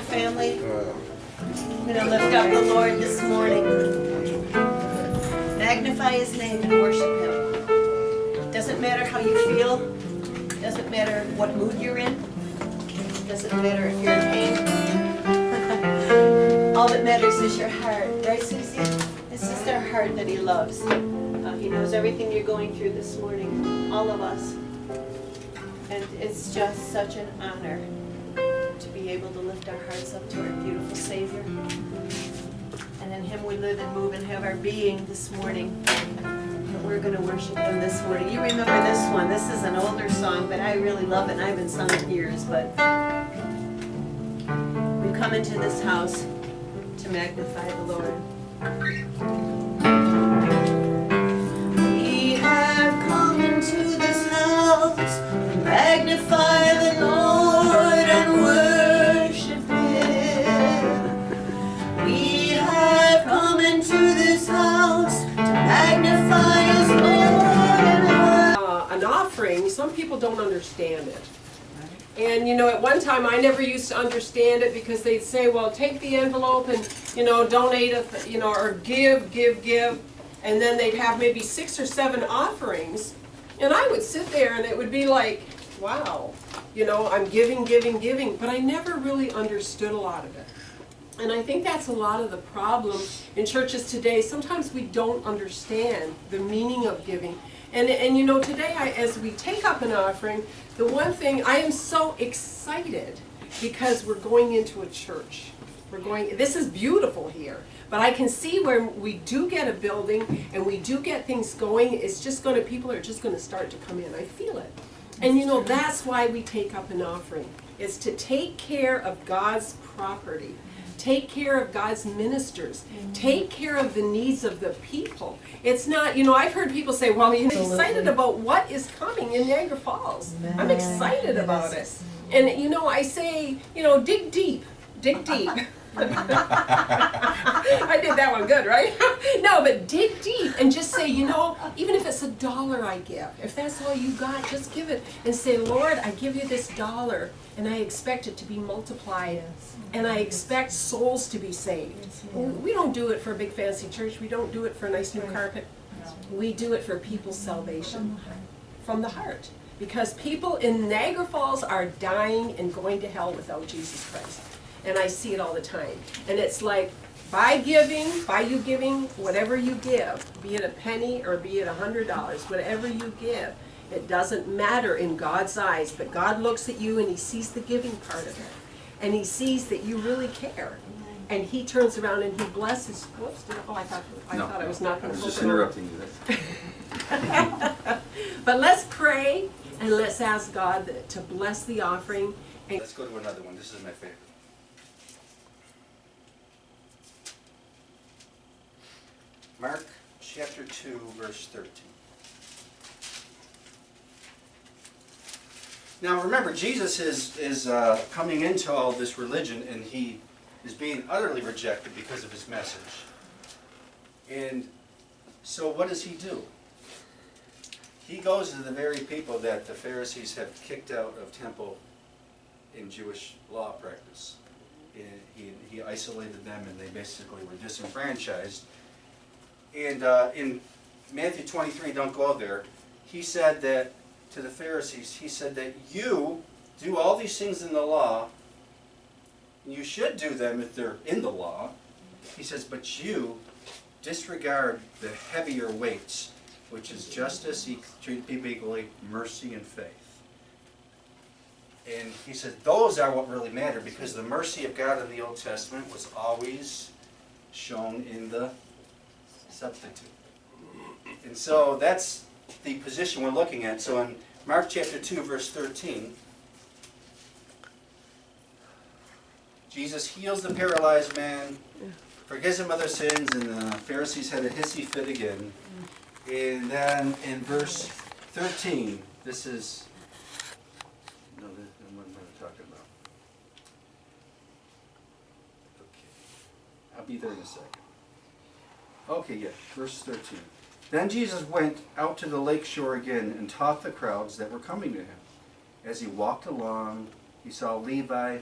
family. I'm going to lift up the Lord this morning. Magnify His name and worship Him. Doesn't matter how you feel. Doesn't matter what mood you're in. Doesn't matter if you're in pain. All that matters is your heart. Right, Susie? It's just our heart that He loves. He knows everything you're going through this morning. All of us. And it's just such an honor to be able to lift our hearts up to our beautiful Savior. And in Him we live and move and have our being this morning. And we're going to worship Him this morning. You remember this one. This is an older song, but I really love it. And I haven't sung it in years, but we've come into this house to magnify the Lord. We have come into this house to magnify the Lord and worship Him. We have come into this house to magnify His Lord and worship. An offering, some people don't understand it. And you know, at one time I never used to understand it because they'd say, well, take the envelope and, you know, donate, or give. And then they'd have maybe 6 or 7 offerings. And I would sit there and it would be like, wow, you know, I'm giving. But I never really understood a lot of it. And I think that's a lot of the problem in churches today. Sometimes we don't understand the meaning of giving. And you know, today as we take up an offering, the one thing, I am so excited because we're going into a church. This is beautiful here. But I can see where we do get a building and we do get things going, it's just going to, people are just going to start to come in. I feel it. And you know, that's why we take up an offering. It's to take care of God's property. Take care of God's ministers. Take care of the needs of the people. It's not, you know, I've heard people say, well, you're excited about what is coming in Niagara Falls. I'm excited about it. And, you know, I say, you know, dig deep. Dig deep. I did that one good, right? No, but dig deep and just say, you know, even if it's $1 I give, if that's all you got, just give it and say, Lord, I give you this $1 and I expect it to be multiplied and I expect souls to be saved. We don't do it for a big fancy church. We don't do it for a nice new carpet. We do it for people's salvation from the heart. Because people in Niagara Falls are dying and going to hell without Jesus Christ. And I see it all the time. And it's like, by you giving, whatever you give, be it a penny or be it $100, whatever you give, it doesn't matter in God's eyes. But God looks at you and He sees the giving part of it. And He sees that you really care. And He turns around and He blesses. Whoops, I thought I was not going to. I was just interrupting you there. But let's pray and let's ask God to bless the offering. And let's go to another one. This is my favorite. Mark chapter 2, verse 13. Now remember, Jesus is coming into all this religion and He is being utterly rejected because of His message. And so what does He do? He goes to the very people that the Pharisees have kicked out of temple in Jewish law practice. And he isolated them and they basically were disenfranchised. And in Matthew 23, don't go there, He said that to the Pharisees, He said that you do all these things in the law, and you should do them if they're in the law. He says, but you disregard the heavier weights, which is justice, treat people equally, mercy, and faith. And He said those are what really matter, because the mercy of God in the Old Testament was always shown in the substitute. And so that's the position we're looking at. So in Mark chapter 2, verse 13, Jesus heals the paralyzed man, forgives him of their sins, and the Pharisees had a hissy fit again. And then in verse 13, this is, no, this is what I'm talking about. Okay, I'll be there in a second. Okay, yeah, verse 13. Then Jesus went out to the lake shore again and taught the crowds that were coming to Him. As He walked along, He saw Levi,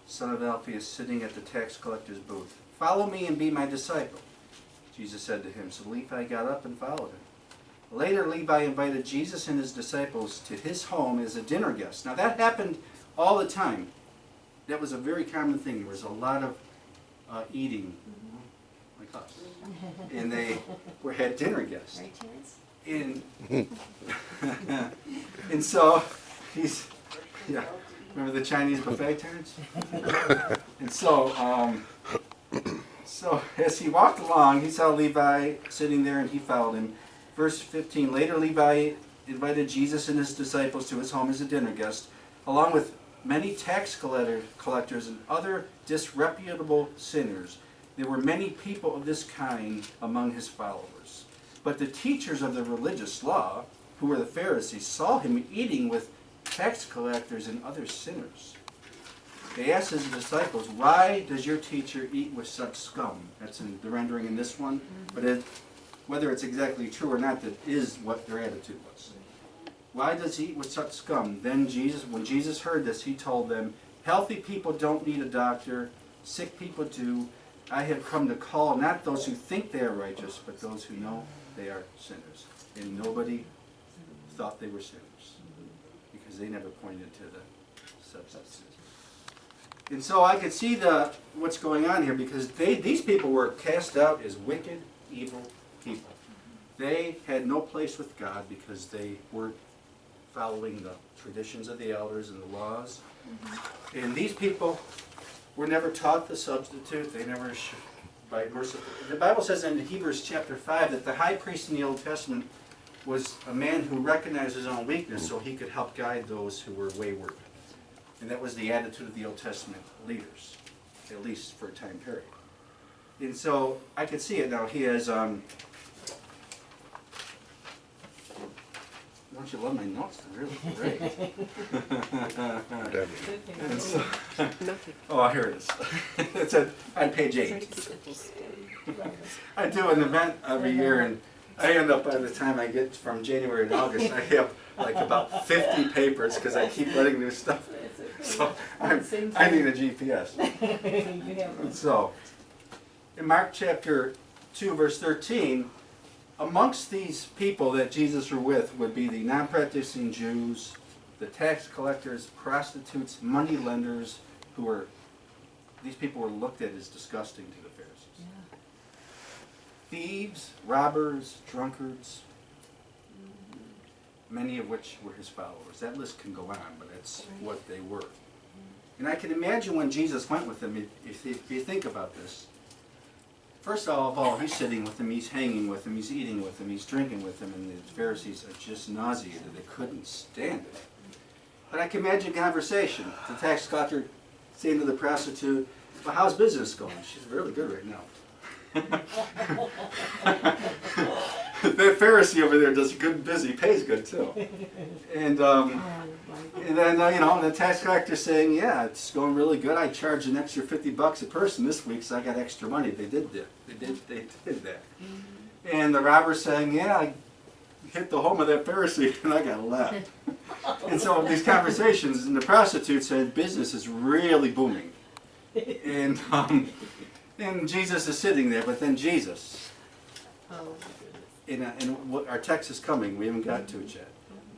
son of Alphaeus, sitting at the tax collector's booth. Follow me and be my disciple, Jesus said to him. So Levi got up and followed him. Later, Levi invited Jesus and his disciples to his home as a dinner guest. Now that happened all the time. That was a very common thing. There was a lot of eating, like us. And they had dinner guests. Right, Terrence? And so he's, yeah, remember the Chinese buffet, Terrence? And so as he walked along, he saw Levi sitting there and he followed him. Verse 15, later Levi invited Jesus and his disciples to his home as a dinner guest, along with many tax collectors and other disreputable sinners. There were many people of this kind among his followers. But the teachers of the religious law, who were the Pharisees, saw him eating with tax collectors and other sinners. They asked his disciples, why does your teacher eat with such scum? That's in the rendering in this one. But whether it's exactly true or not, that is what their attitude was. Why does he eat with such scum? Then when Jesus heard this, he told them, healthy people don't need a doctor, sick people do. I have come to call not those who think they are righteous, but those who know they are sinners. And nobody thought they were sinners, because they never pointed to the substances. And so I could see what's going on here, because these people were cast out as wicked, evil people. They had no place with God because they weren't following the traditions of the elders and the laws. And these people were never taught the substitute. They never, by merciful. The Bible says in Hebrews chapter 5 that the high priest in the Old Testament was a man who recognized his own weakness so he could help guide those who were wayward. And that was the attitude of the Old Testament leaders, at least for a time period. And so I could see it now. He has, don't you love my notes? They're really great. And so, oh, here it is. It's on page 8. I do an event every year, and I end up, by the time I get from January to August, I have like about 50 papers because I keep writing new stuff. So I need a GPS. And so, in Mark chapter 2, verse 13, amongst these people that Jesus were with would be the non-practicing Jews, the tax collectors, prostitutes, money lenders, these people were looked at as disgusting to the Pharisees. Thieves, robbers, drunkards, many of which were his followers. That list can go on, but that's what they were. And I can imagine when Jesus went with them, if you think about this, first of all, he's sitting with them, he's hanging with them, he's eating with them, he's drinking with them, and the Pharisees are just nauseated. They couldn't stand it. But I can imagine conversation. The tax collector saying to the prostitute, well, how's business going? She's really good right now. The Pharisee over there does good busy, pays good too. And then, the tax collector saying, yeah, it's going really good. I charged an extra $50 a person this week, so I got extra money. They did that. And the robber saying, yeah, I hit the home of that Pharisee and I got left. And so these conversations, and the prostitute said, business is really booming. And Jesus is sitting there, but then Jesus, and what our text is coming, we haven't got to it yet.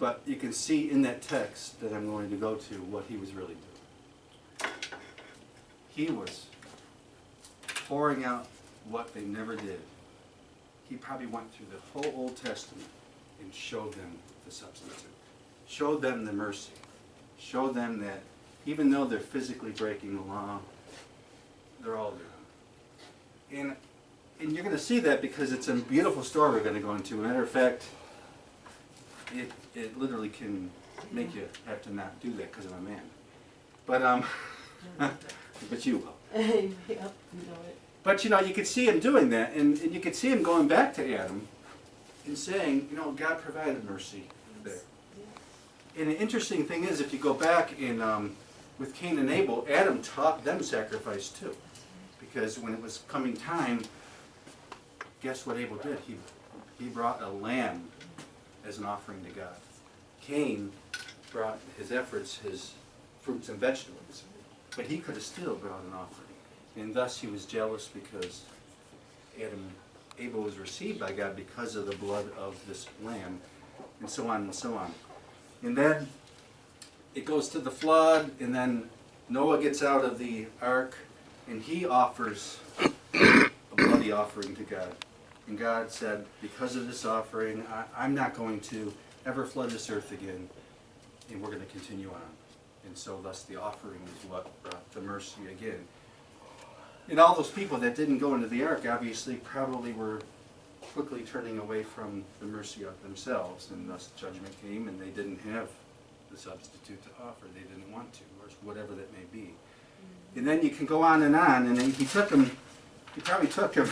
But you can see in that text that I'm going to go to what he was really doing. He was pouring out what they never did. He probably went through the whole Old Testament and showed them the substitute. Showed them the mercy. Showed them that even though they're physically breaking the law, they're all there. And you're going to see that because it's a beautiful story we're going to go into. Matter of fact, it literally can make you have to not do that because I'm a man. But but you will. Yep, you know it. But you could see him doing that, and you could see him going back to Adam and saying, God provided mercy there. And the interesting thing is, if you go back with Cain and Abel, Adam taught them sacrifice too. Because when it was coming time, guess what Abel did? He brought a lamb as an offering to God. Cain brought his efforts, his fruits and vegetables. but he could have still brought an offering. And thus he was jealous because Abel was received by God because of the blood of this lamb, and so on and so on. And then it goes to the flood, and then Noah gets out of the ark, and he offers a bloody offering to God. And God said, because of this offering, I'm not going to ever flood this earth again, and we're going to continue on. And so thus the offering is what brought the mercy again. And all those people that didn't go into the ark obviously probably were quickly turning away from the mercy of themselves, and thus judgment came, and they didn't have the substitute to offer. They didn't want to, or whatever that may be. And then you can go on, and then he probably took him.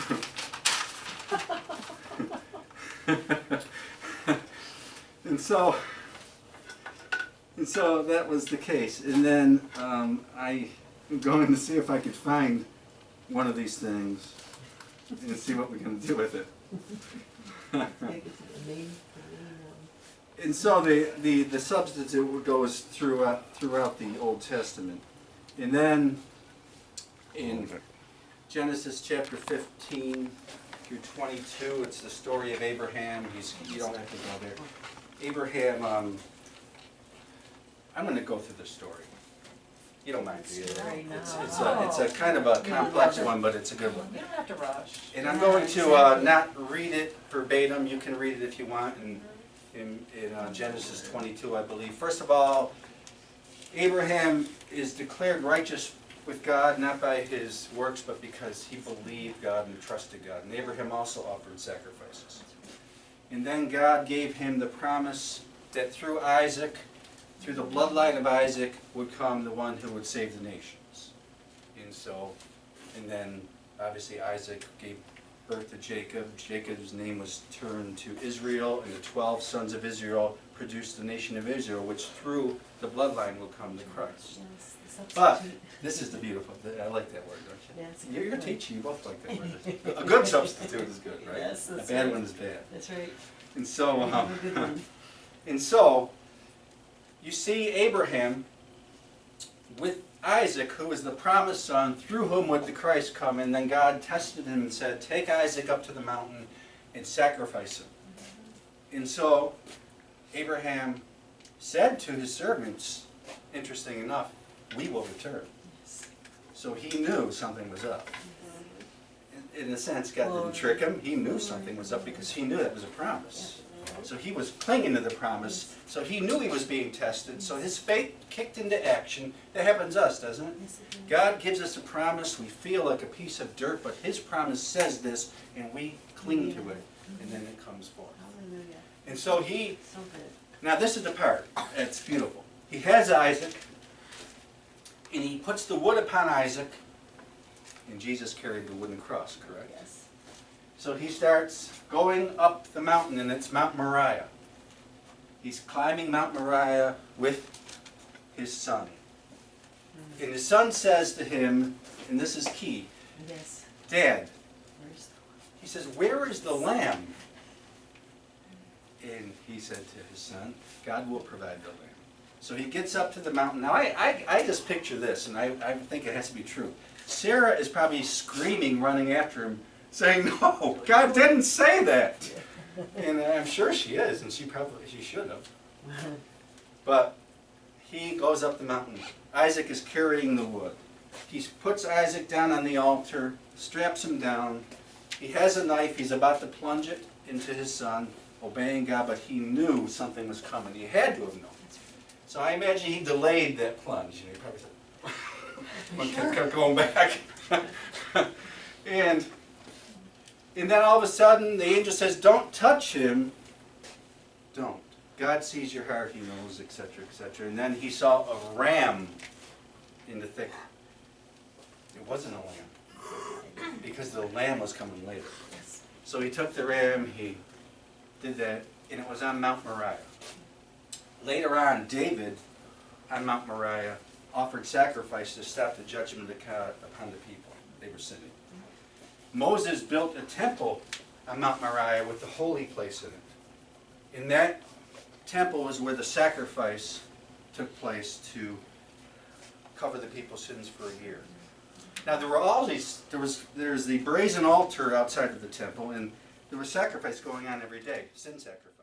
And so that was the case. And then I'm going to see if I could find one of these things and see what we're going to do with it. And so the substitute goes throughout the Old Testament. And then in Genesis chapter 15 through 22, it's the story of Abraham. You don't have to go there. Abraham, I'm going to go through the story. You don't mind, do you? It's a kind of a complex one, but it's a good one. You don't have to rush. And I'm going to not read it verbatim. You can read it if you want in Genesis 22, I believe. First of all, Abraham is declared righteous with God, not by his works, but because he believed God and trusted God. And Abraham also offered sacrifices. And then God gave him the promise that through Isaac, through the bloodline of Isaac, would come the one who would save the nations. And then obviously Isaac gave birth to Jacob. Jacob's name was turned to Israel, and the 12 sons of Israel produced the nation of Israel, which through the bloodline will come to Christ. But this is the beautiful, I like that word, don't you? Yes. You're a teacher, you both like that word. A good substitute is good, right? Yes, that's a bad right. one is bad. That's right. And so, A good one. and so, you see Abraham with Isaac, who is the promised son, through whom would the Christ come, and then God tested him and said, take Isaac up to the mountain and sacrifice him. And so, Abraham said to his servants, interesting enough, we will return. So he knew something was up. In a sense, God didn't trick him. He knew something was up because he knew that was a promise. So he was clinging to the promise. So he knew he was being tested. So his faith kicked into action. That happens to us, doesn't it? God gives us a promise. We feel like a piece of dirt, but his promise says this, and we cling to it, and then it comes forth. And so now this is the part that's beautiful. He has Isaac, and he puts the wood upon Isaac, and Jesus carried the wooden cross, correct? Yes. So he starts going up the mountain, and it's Mount Moriah. He's climbing Mount Moriah with his son. And his son says to him, and this is key, Yes. Dad, Where's the he says, where is the lamb? And he said to his son, God will provide the lamb. So he gets up to the mountain. Now I just picture this, and I think it has to be true. Sarah is probably screaming, running after him, saying, no, God didn't say that. And I'm sure she is, and she should have. But he goes up the mountain. Isaac is carrying the wood. He puts Isaac down on the altar, straps him down. He has a knife. He's about to plunge it into his son, obeying God, but he knew something was coming. He had to have known. So I imagine he delayed that plunge. He probably said, kept going back. and then all of a sudden, the angel says, don't touch him. Don't. God sees your heart, he knows, etc., etc. And then he saw a ram in the thicket. It wasn't a lamb, because the lamb was coming later. So he took the ram, he did that, and it was on Mount Moriah. Later on, David, on Mount Moriah, offered sacrifice to stop the judgment of God upon the people. They were sinning. Moses built a temple on Mount Moriah with the holy place in it. And that temple was where the sacrifice took place to cover the people's sins for a year. Now there were all these, there's the brazen altar outside of the temple, and there was sacrifice going on every day, sin sacrifice.